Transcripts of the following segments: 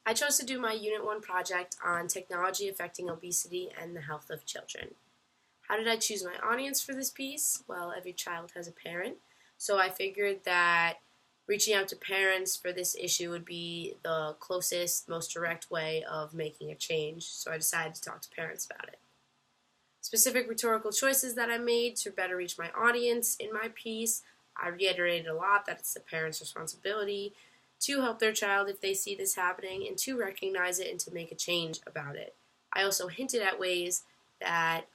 I chose to do my Unit 1 project on technology affecting obesity and the health of children. How did I choose my audience for this piece? Well, every child has a parent, so I figured that reaching out to parents for this issue would be the closest, most direct way of making a change, so I decided to talk to parents about it. Specific rhetorical choices that I made to better reach my audience in my piece, I reiterated a lot that it's the parent's responsibility to help their child if they see this happening and to recognize it and to make a change about it. I also hinted at ways that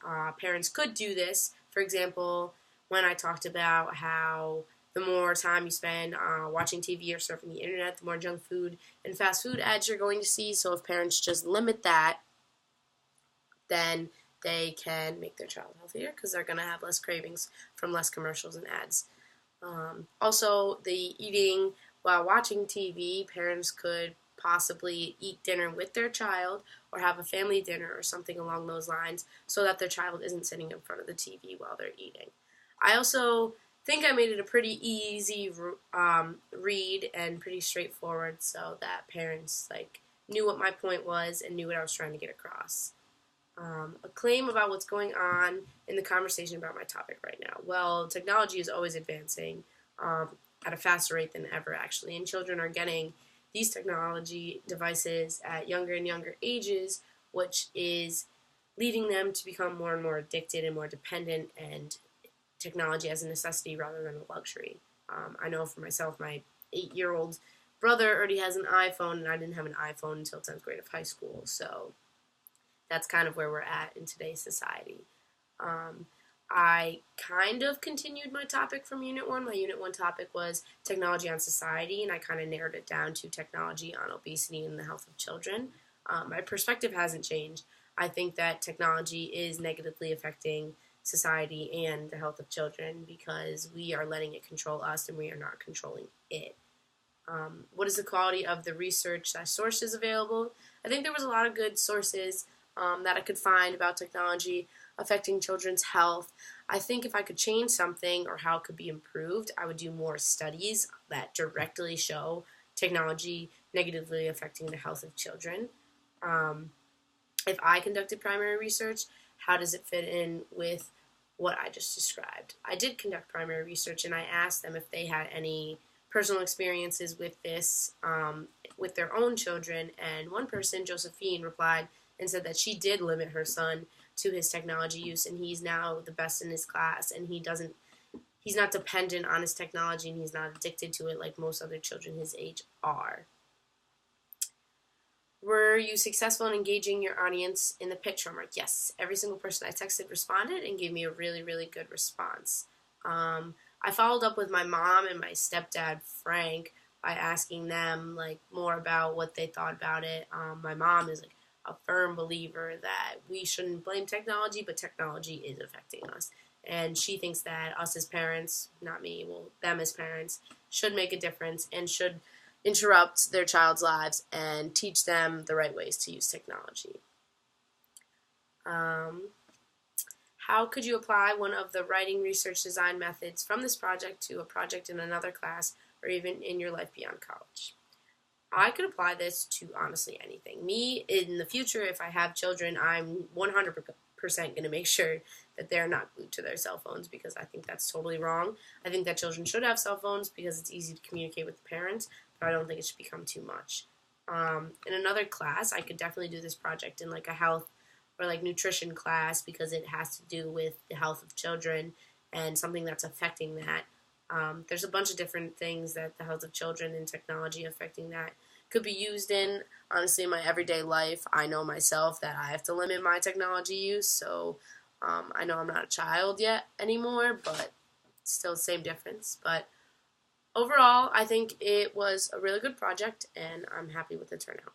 parents could do this. For example, when I talked about how the more time you spend watching TV or surfing the internet, the more junk food and fast food ads you're going to see. So if parents just limit that, then they can make their child healthier because they're going to have less cravings from less commercials and ads. Also, the eating while watching TV, parents could possibly eat dinner with their child or have a family dinner or something along those lines so that their child isn't sitting in front of the TV while they're eating. I also think I made it a pretty easy read and pretty straightforward so that parents knew what my point was and knew what I was trying to get across. A claim about what's going on in the conversation about my topic right now. Well, technology is always advancing at a faster rate than ever, actually, and children are getting these technology devices at younger and younger ages, which is leading them to become more and more addicted and more dependent, and technology as a necessity rather than a luxury. I know for myself, my 8-year-old brother already has an iPhone, and I didn't have an iPhone until 10th grade of high school, so that's kind of where we're at in today's society. I kind of continued my topic from Unit 1. My Unit 1 topic was technology on society, and I kind of narrowed it down to technology on obesity and the health of children. My perspective hasn't changed. I think that technology is negatively affecting society and the health of children because we are letting it control us and we are not controlling it. What is the quality of the research sources available? I think there was a lot of good sources that I could find about technology affecting children's health. I think if I could change something or how it could be improved, I would do more studies that directly show technology negatively affecting the health of children. If I conducted primary research, how does it fit in with what I just described? I did conduct primary research, and I asked them if they had any personal experiences with this with their own children, and one person, Josephine, replied and said that she did limit her son to his technology use, and he's now the best in his class, and he's not dependent on his technology, and he's not addicted to it like most other children his age are. Were you successful in engaging your audience in the pitch homework? Yes. Every single person I texted responded and gave me a really, really good response. I followed up with my mom and my stepdad, Frank, by asking them more about what they thought about it. My mom is a firm believer that we shouldn't blame technology, but technology is affecting us. And she thinks that us as parents, not me, well, them as parents, should make a difference and should interrupt their child's lives and teach them the right ways to use technology. How could you apply one of the writing, research, design methods from this project to a project in another class or even in your life beyond college? I could apply this to honestly anything. Me, in the future, if I have children, I'm 100% going to make sure that they're not glued to their cell phones because I think that's totally wrong. I think that children should have cell phones because it's easy to communicate with the parents, but I don't think it should become too much. In another class, I could definitely do this project in a health or nutrition class because it has to do with the health of children and something that's affecting that. There's a bunch of different things that the health of children and technology affecting that could be used in. Honestly, in my everyday life, I know myself that I have to limit my technology use, so I know I'm not a child yet anymore, but still the same difference. But overall, I think it was a really good project, and I'm happy with the turnout.